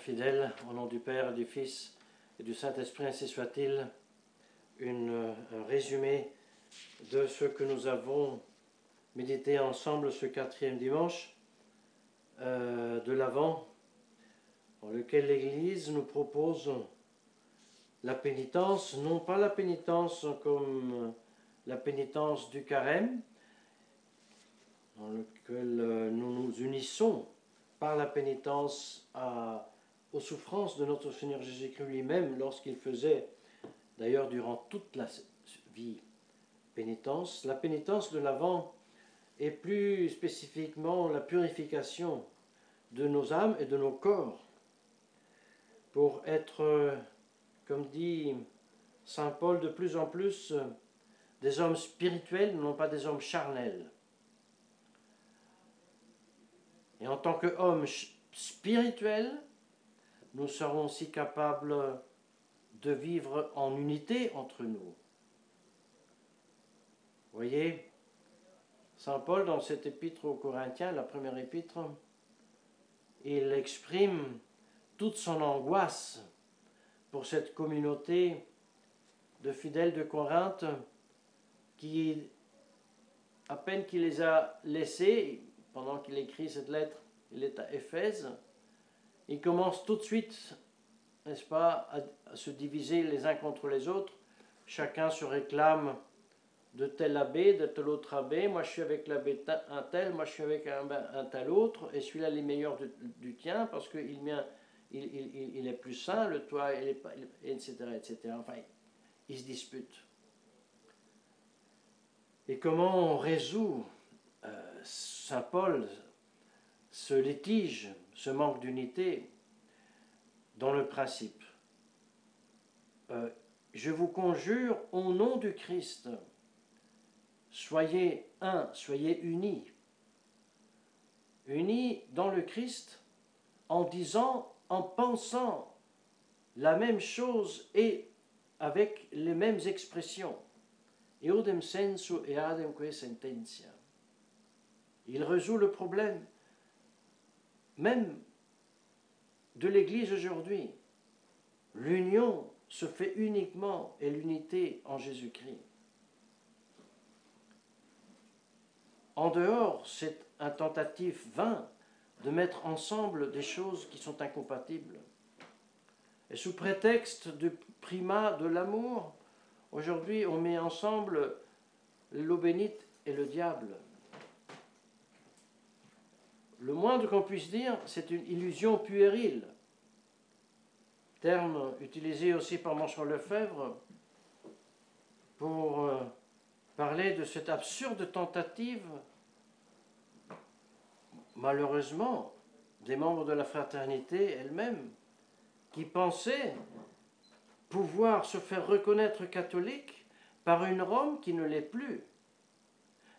fidèles, au nom du Père, du Fils et du Saint-Esprit, ainsi soit-il, un résumé de ce que nous avons médité ensemble ce 4e dimanche de l'Avent, dans lequel l'Église nous propose la pénitence, non pas la pénitence comme la pénitence du carême, dans lequel nous nous unissons par la pénitence aux souffrances de notre Seigneur Jésus-Christ lui-même, lorsqu'il faisait, d'ailleurs durant toute la vie, pénitence. La pénitence de l'Avent est plus spécifiquement la purification de nos âmes et de nos corps, pour être, comme dit saint Paul, de plus en plus des hommes spirituels, non pas des hommes charnels. Et en tant qu'hommes spirituels, nous serons aussi capables de vivre en unité entre nous. Vous voyez, saint Paul, dans cette épître aux Corinthiens, la première épître, il exprime toute son angoisse pour cette communauté de fidèles de Corinthe qui, à peine qu'il les a laissés, pendant qu'il écrit cette lettre, il est à Éphèse, il commence tout de suite, n'est-ce pas, à se diviser les uns contre les autres. Chacun se réclame de tel abbé, de tel autre abbé. Moi je suis avec l'abbé un tel, moi je suis avec un tel autre, et celui-là il est meilleur du tien parce qu'il est plus saint, le toi, il est pas, etc., etc. Enfin, ils se disputent. Et comment on résout, saint Paul, ce litige, ce manque d'unité dans le principe? Je vous conjure au nom du Christ, soyez un, soyez unis. Unis dans le Christ en disant, en pensant la même chose et avec les mêmes expressions. Eodem sensu eademque sententia. Il résout le problème même de l'Église aujourd'hui. L'union se fait uniquement et l'unité en Jésus-Christ. En dehors, c'est un tentative vain de mettre ensemble des choses qui sont incompatibles. Et sous prétexte du primat de l'amour, aujourd'hui on met ensemble l'eau bénite et le diable. Le moindre qu'on puisse dire, c'est une illusion puérile. Terme utilisé aussi par Monsieur Lefebvre pour parler de cette absurde tentative, malheureusement, des membres de la fraternité elle-même, qui pensaient pouvoir se faire reconnaître catholique par une Rome qui ne l'est plus.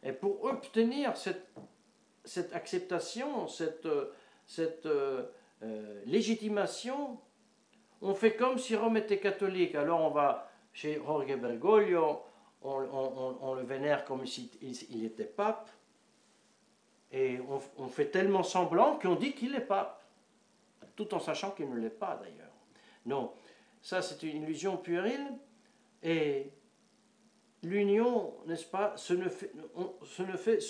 Et pour obtenir cette acceptation, cette légitimation, on fait comme si Rome était catholique. Alors on va chez Jorge Bergoglio, on le vénère comme s'il était pape, et on fait tellement semblant qu'on dit qu'il est pape, tout en sachant qu'il ne l'est pas d'ailleurs. Non, ça c'est une illusion puérile, et l'union, n'est-ce pas, se ne fait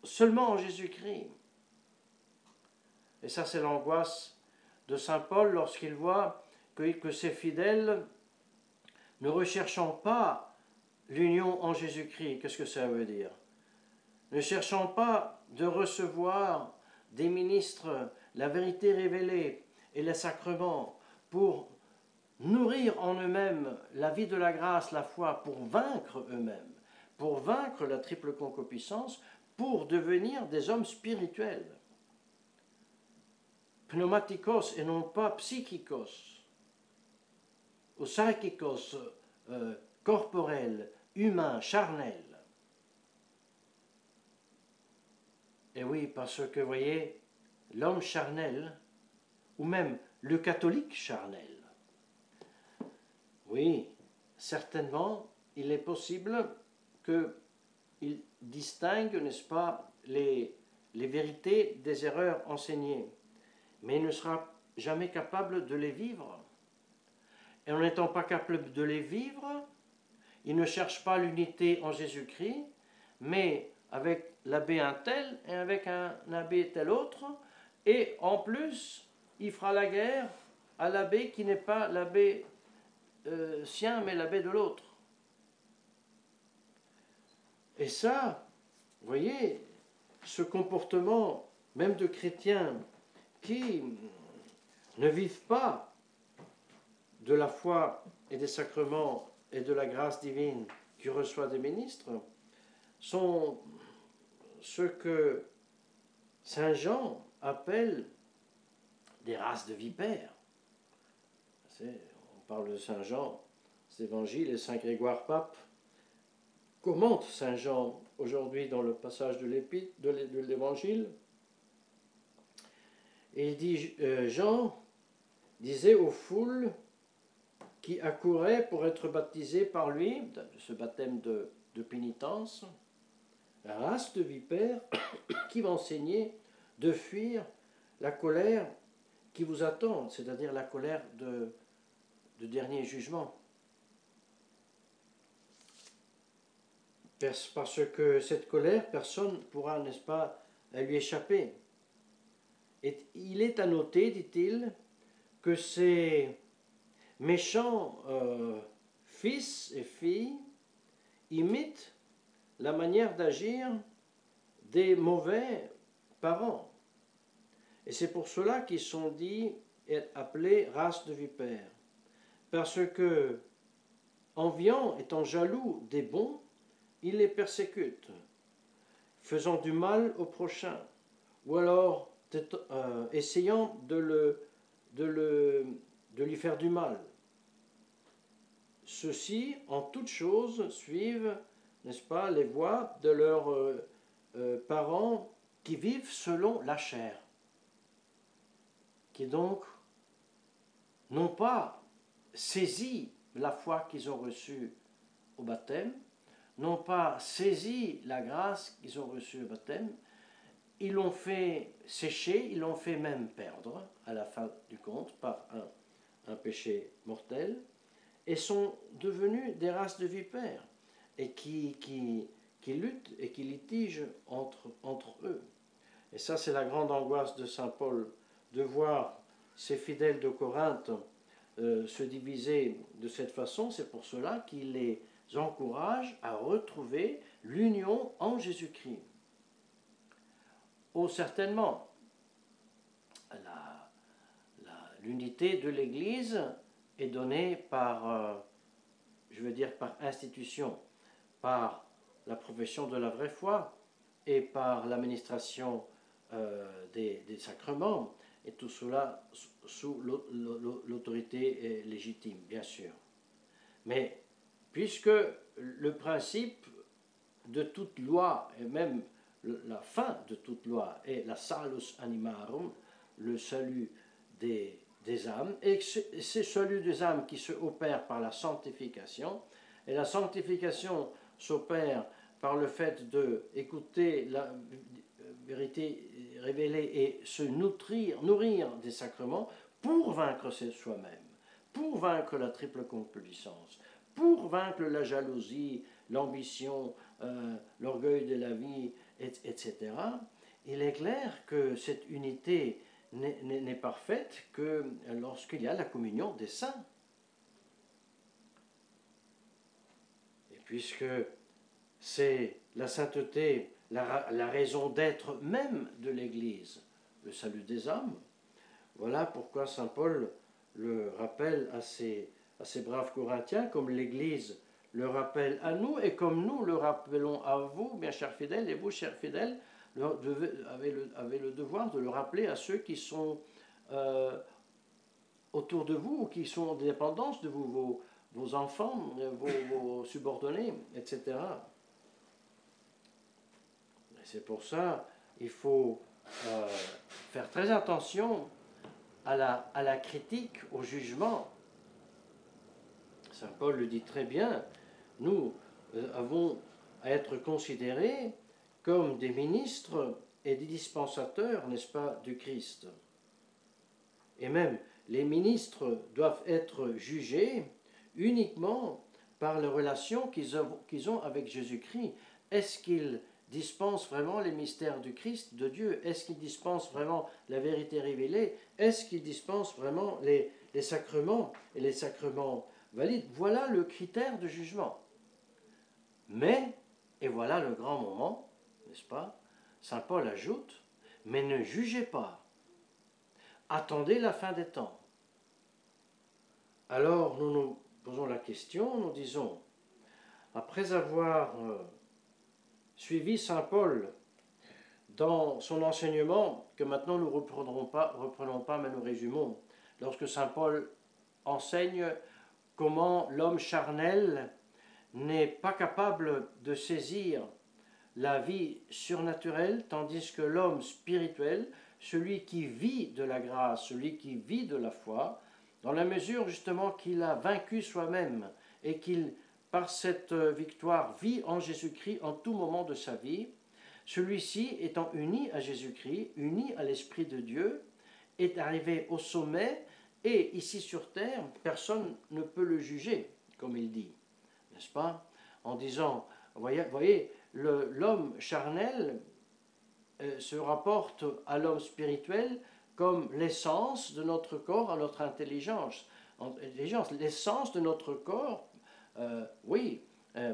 seulement en Jésus-Christ. Et ça c'est l'angoisse de saint Paul lorsqu'il voit que ses fidèles, ne recherchant pas l'union en Jésus-Christ, qu'est-ce que ça veut dire? Ne cherchant pas de recevoir des ministres la vérité révélée et les sacrements pour nourrir en eux-mêmes la vie de la grâce, la foi, pour vaincre eux-mêmes, pour vaincre la triple concupiscence, pour devenir des hommes spirituels. Pneumatikos et non pas psychikos, ou psychikos, corporel, humain, charnel. Et oui, parce que, vous voyez, l'homme charnel, ou même le catholique charnel, oui, certainement, il est possible qu'il distingue, n'est-ce pas, les vérités des erreurs enseignées, mais il ne sera jamais capables de les vivre. Et en n'étant pas capables de les vivre, ils ne cherchent pas l'unité en Jésus-Christ, mais avec l'abbé un tel et avec un abbé tel autre, et en plus, il fera la guerre à l'abbé qui n'est pas l'abbé sien, mais l'abbé de l'autre. Et ça, vous voyez, ce comportement, même de chrétiens qui ne vivent pas de la foi et des sacrements et de la grâce divine qui reçoit des ministres, sont ce que Saint Jean appelle des races de vipères. On parle de Saint Jean, cet évangile, et Saint Grégoire Pape commente Saint Jean aujourd'hui dans le passage de l'évangile. Et il dit, Jean disait aux foules qui accouraient pour être baptisés par lui, ce baptême de pénitence, la race de vipères qui va enseigner de fuir la colère qui vous attend, c'est-à-dire la colère de dernier jugement. Parce que cette colère, personne ne pourra, n'est-ce pas, lui échapper. Et il est à noter, dit-il, que ces méchants fils et filles imitent la manière d'agir des mauvais parents. Et c'est pour cela qu'ils sont dits et appelés race de vipères. Parce que, enviant, étant jaloux des bons, ils les persécutent, faisant du mal au prochain, ou alors essayant de lui faire du mal. Ceux-ci, en toutes choses, suivent, n'est-ce pas, les voies de leurs parents qui vivent selon la chair, qui donc n'ont pas saisi la foi qu'ils ont reçue au baptême, n'ont pas saisi la grâce qu'ils ont reçue au baptême, ils l'ont fait sécher, ils l'ont fait même perdre, à la fin du compte, par un péché mortel, et sont devenus des races de vipères, et qui luttent et qui litigent entre eux. Et ça, c'est la grande angoisse de saint Paul, de voir ces fidèles de Corinthe se diviser de cette façon. C'est pour cela qu'il les encourage à retrouver l'union en Jésus-Christ. Oh, certainement, l'unité de l'Église est donnée par, par institution, par la profession de la vraie foi et par l'administration des sacrements, et tout cela sous l'autorité légitime, bien sûr. Mais puisque le principe de toute loi, et même la fin de toute loi, est la salus animarum, le salut des âmes, et c'est ce salut des âmes qui se opère par la sanctification, et la sanctification s'opère par le fait d'écouter la vérité révélée et se nourrir des sacrements pour vaincre soi-même, pour vaincre la triple concupiscence, pour vaincre la jalousie, l'ambition, l'orgueil de la vie, etc. Il est clair que cette unité n'est parfaite que lorsqu'il y a la communion des saints. Et puisque c'est la sainteté, la raison d'être même de l'Église, le salut des âmes, voilà pourquoi saint Paul le rappelle à ces braves Corinthiens, comme l'Église le rappelle à nous, et comme nous le rappelons à vous, bien chers fidèles, et vous, chers fidèles, avez le devoir de le rappeler à ceux qui sont autour de vous, ou qui sont en dépendance de vous, vos enfants, vos subordonnés, etc. Et c'est pour ça qu'il faut faire très attention à la critique, au jugement. Saint Paul le dit très bien, nous avons à être considérés comme des ministres et des dispensateurs, n'est-ce pas, du Christ. et même les ministres doivent être jugés uniquement par les relations qu'ils ont avec Jésus-Christ. Est-ce qu'ils dispensent vraiment les mystères du Christ, de Dieu? Est-ce qu'ils dispensent vraiment la vérité révélée? Est-ce qu'ils dispensent vraiment les sacrements et les sacrements valides? Voilà le critère de jugement. Mais, et voilà le grand moment, n'est-ce pas? Saint Paul ajoute, mais ne jugez pas, attendez la fin des temps. Alors nous nous posons la question, nous disons, après avoir suivi Saint Paul dans son enseignement, que maintenant nous ne reprenons pas, mais nous résumons, lorsque Saint Paul enseigne comment l'homme charnel n'est pas capable de saisir la vie surnaturelle, tandis que l'homme spirituel, celui qui vit de la grâce, celui qui vit de la foi, dans la mesure justement qu'il a vaincu soi-même et qu'il, par cette victoire, vit en Jésus-Christ en tout moment de sa vie, celui-ci étant uni à Jésus-Christ, uni à l'Esprit de Dieu, est arrivé au sommet et ici sur terre, personne ne peut le juger, comme il dit, n'est-ce pas? En disant, voyez l'homme charnel se rapporte à l'homme spirituel comme l'essence de notre corps à notre intelligence. L'essence de notre corps,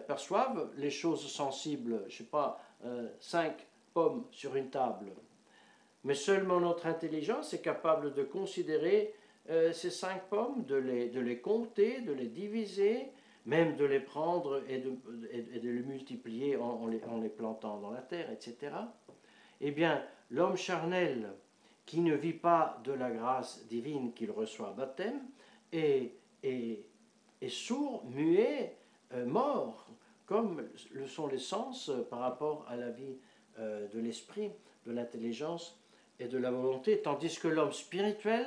perçoivent les choses sensibles, je ne sais pas, 5 pommes sur une table. Mais seulement notre intelligence est capable de considérer ces 5 pommes, de les compter, de les diviser, même de les prendre et de les multiplier en les plantant dans la terre, etc. Eh bien, l'homme charnel qui ne vit pas de la grâce divine qu'il reçoit à baptême est sourd, muet, mort, comme le sont les sens par rapport à la vie de l'esprit, de l'intelligence et de la volonté, tandis que l'homme spirituel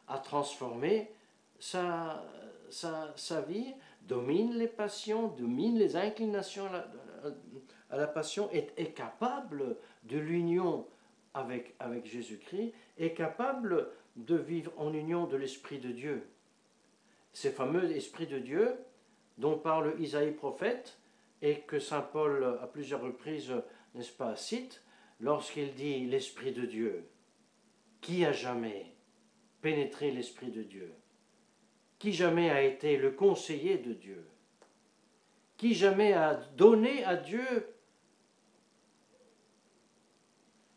a transformé sa vie, domine les passions, domine les inclinations à la passion, est capable de l'union avec Jésus-Christ, est capable de vivre en union de l'Esprit de Dieu. Ces fameux Esprit de Dieu dont parle Isaïe prophète et que Saint Paul à plusieurs reprises, n'est-ce pas, cite, lorsqu'il dit l'Esprit de Dieu. Qui a jamais pénétré l'Esprit de Dieu? Qui jamais a été le conseiller de Dieu? Qui jamais a donné à Dieu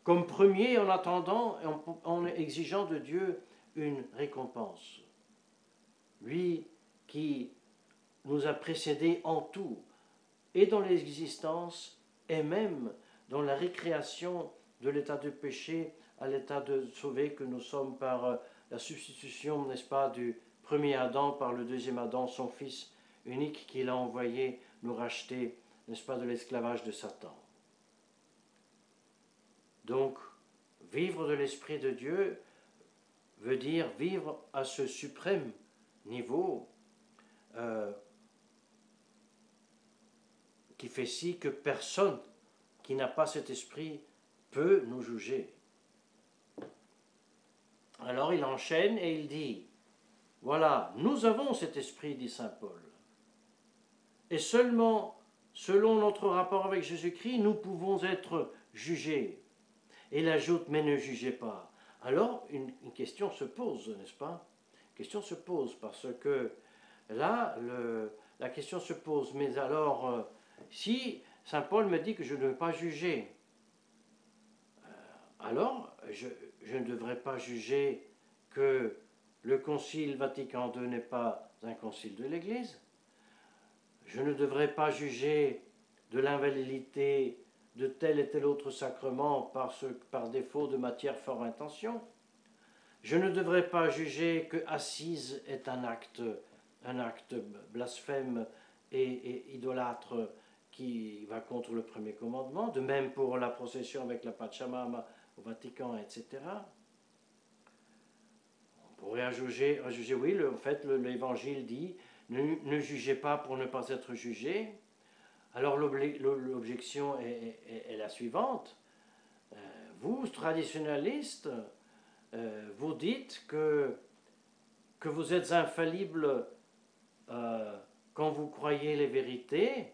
comme premier en attendant, en exigeant de Dieu une récompense? Lui qui nous a précédés en tout, et dans l'existence, et même dans la récréation de l'état de péché à l'état de sauvé que nous sommes par la substitution, n'est-ce pas, du premier Adam par le deuxième Adam, son Fils unique qu'il a envoyé nous racheter, n'est-ce pas, de l'esclavage de Satan. Donc, vivre de l'Esprit de Dieu veut dire vivre à ce suprême niveau qui fait si que personne qui n'a pas cet esprit peut nous juger. Alors il enchaîne et il dit, voilà, nous avons cet esprit, dit Saint Paul, et seulement selon notre rapport avec Jésus-Christ, nous pouvons être jugés. Et il ajoute, mais ne jugez pas. Alors une question se pose, n'est-ce pas? Une question se pose parce que là, la question se pose, mais alors, si Saint Paul me dit que je ne veux pas juger, alors je ne devrais pas juger que le Concile Vatican II n'est pas un concile de l'Église. Je ne devrais pas juger de l'invalidité de tel et tel autre sacrement par défaut de matière fort intention. Je ne devrais pas juger que Assise est un acte blasphème et idolâtre qui va contre le premier commandement, de même pour la procession avec la Pachamama au Vatican, etc. On pourrait juger oui, en fait, l'Évangile dit ne jugez pas pour ne pas être jugé. Alors l'objection est la suivante. Vous, traditionnalistes, vous dites que vous êtes infallible quand vous croyez les vérités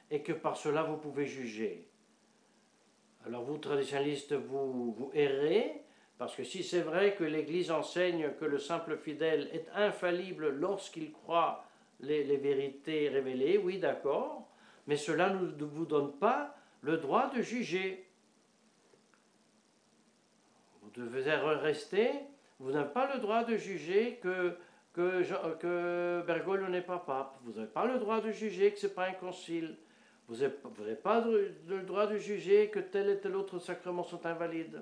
et que par cela vous pouvez juger. Alors vous, traditionnalistes, vous errez, parce que si c'est vrai que l'Église enseigne que le simple fidèle est infallible lorsqu'il croit les vérités révélées, oui d'accord, mais cela ne vous donne pas le droit de juger. Vous devez rester, vous n'avez pas le droit de juger que Bergoglio n'est pas pape, vous n'avez pas le droit de juger que ce n'est pas un concile, vous n'avez pas le droit de juger que tel et tel autre sacrement sont invalides.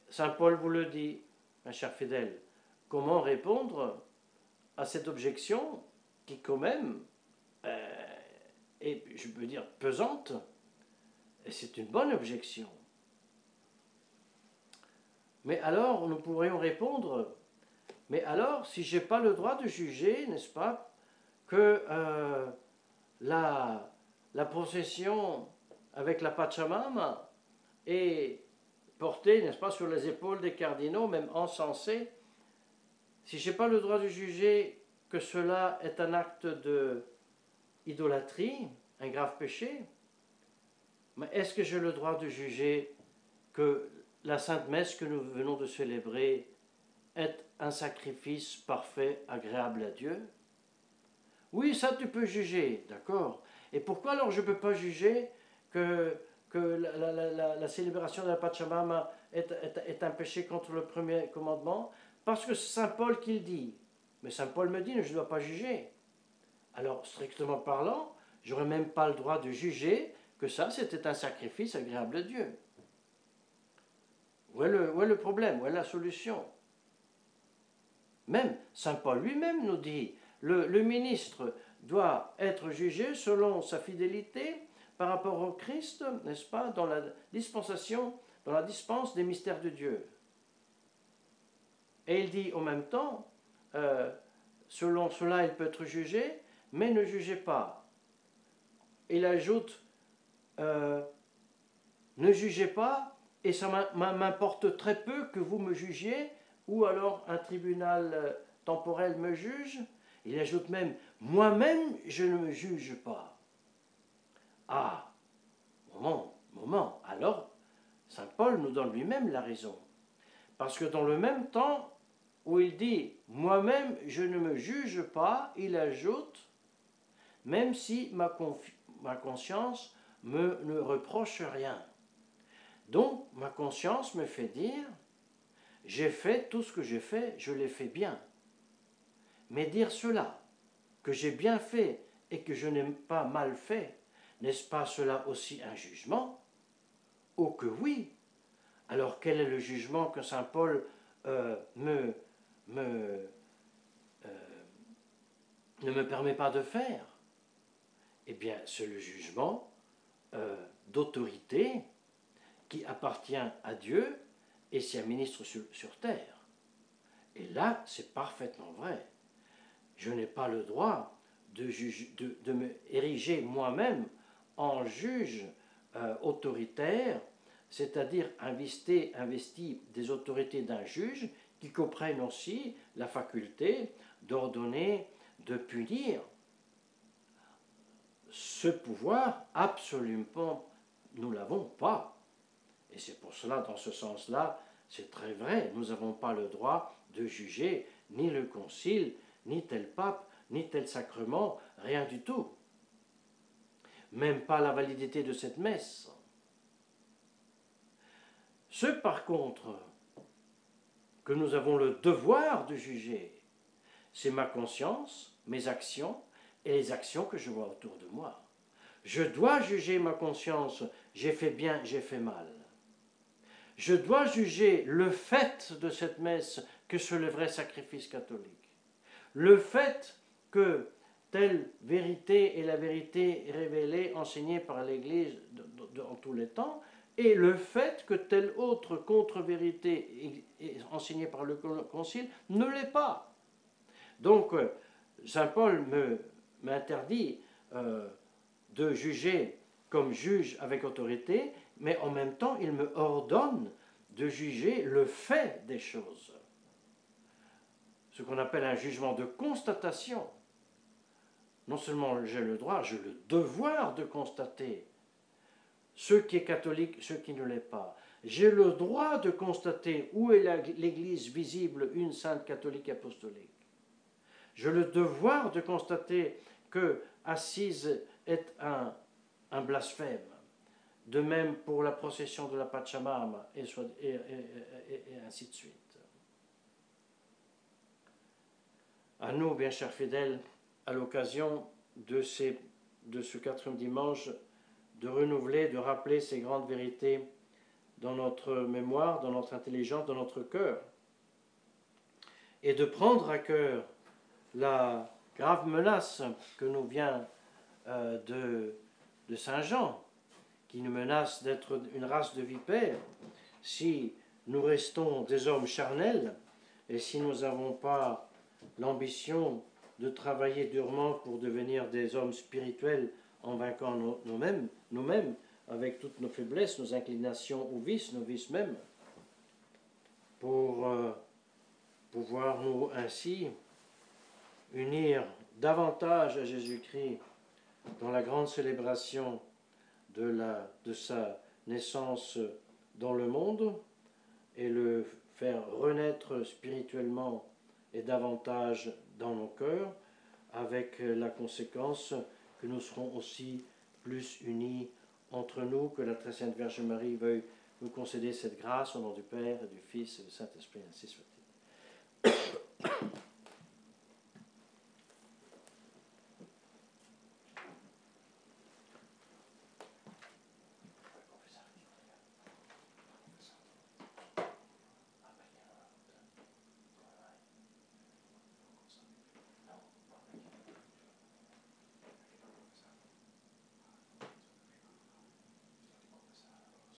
Saint Paul vous le dit, ma chère fidèle. Comment répondre à cette objection qui quand même est, je peux dire, pesante, et c'est une bonne objection. Mais alors, nous pourrions répondre, mais alors, si je n'ai pas le droit de juger, n'est-ce pas, que la procession avec la Pachamama est portée, n'est-ce pas, sur les épaules des cardinaux, même encensée, si je n'ai pas le droit de juger que cela est un acte d'idolâtrie, un grave péché, mais est-ce que j'ai le droit de juger que la Sainte Messe que nous venons de célébrer est un sacrifice parfait, agréable à Dieu? Oui, ça tu peux juger, d'accord. Et pourquoi alors je ne peux pas juger que la célébration de la Pachamama est un péché contre le premier commandement? Parce que c'est Saint Paul qui le dit. Mais Saint Paul me dit que je ne dois pas juger. Alors, strictement parlant, je n'aurais même pas le droit de juger que ça, c'était un sacrifice agréable à Dieu. Où est le problème? Où est la solution? Même Saint Paul lui-même nous dit, le ministre doit être jugé selon sa fidélité par rapport au Christ, n'est-ce pas, dans la dispensation, dans la dispense des mystères de Dieu. Et il dit en même temps, selon cela il peut être jugé, mais ne jugez pas. Il ajoute, ne jugez pas, et ça m'importe très peu que vous me jugiez, ou alors un tribunal temporel me juge. Il ajoute même, moi-même je ne me juge pas. Ah, moment, alors Saint Paul nous donne lui-même la raison. Parce que dans le même temps où il dit « moi-même je ne me juge pas », il ajoute « même si ma conscience ne reproche rien ». Donc ma conscience me fait dire « j'ai fait tout ce que j'ai fait, je l'ai fait bien ». Mais dire cela, que j'ai bien fait et que je n'ai pas mal fait, n'est-ce pas cela aussi un jugement? Oh que oui! Alors quel est le jugement que Saint Paul ne me permet pas de faire? Eh bien, c'est le jugement d'autorité qui appartient à Dieu et s'y administre sur terre. Et là, c'est parfaitement vrai. Je n'ai pas le droit de me ériger moi-même en juge autoritaire, c'est-à-dire investi des autorités d'un juge qui comprennent aussi la faculté d'ordonner, de punir. Ce pouvoir, absolument, nous ne l'avons pas. Et c'est pour cela, dans ce sens-là, c'est très vrai, nous n'avons pas le droit de juger ni le concile, ni tel pape, ni tel sacrement, rien du tout. Même pas la validité de cette messe. Ce, par contre, que nous avons le devoir de juger, c'est ma conscience, mes actions et les actions que je vois autour de moi. Je dois juger ma conscience, j'ai fait bien, j'ai fait mal. Je dois juger le fait de cette messe que c'est le vrai sacrifice catholique. Le fait que telle vérité est la vérité révélée, enseignée par l'Église en tous les temps, et le fait que telle autre contre-vérité est enseignée par le Concile ne l'est pas. Donc, Saint Paul m'interdit de juger comme juge avec autorité, mais en même temps, il me ordonne de juger le fait des choses. Ce qu'on appelle un jugement de constatation. Non seulement j'ai le droit, j'ai le devoir de constater ce qui est catholique, ce qui ne l'est pas. J'ai le droit de constater où est l'Église visible, une sainte catholique apostolique. J'ai le devoir de constater que Assise est un blasphème. De même pour la procession de la Pachamama, et ainsi de suite. À nous, bien chers fidèles, à l'occasion de ce 4e dimanche, de renouveler, de rappeler ces grandes vérités dans notre mémoire, dans notre intelligence, dans notre cœur, et de prendre à cœur la grave menace que nous vient de Saint Jean, qui nous menace d'être une race de vipères, si nous restons des hommes charnels et si nous n'avons pas l'ambition de travailler durement pour devenir des hommes spirituels en vainquant nous-mêmes, avec toutes nos faiblesses, nos inclinations aux vices, nos vices mêmes, pour pouvoir nous ainsi unir davantage à Jésus-Christ dans la grande célébration de sa naissance dans le monde et le faire renaître spirituellement et davantage dans nos cœurs, avec la conséquence que nous serons aussi plus unis entre nous, que la très sainte Vierge Marie veuille nous concéder cette grâce au nom du Père et du Fils et du Saint-Esprit, ainsi soit.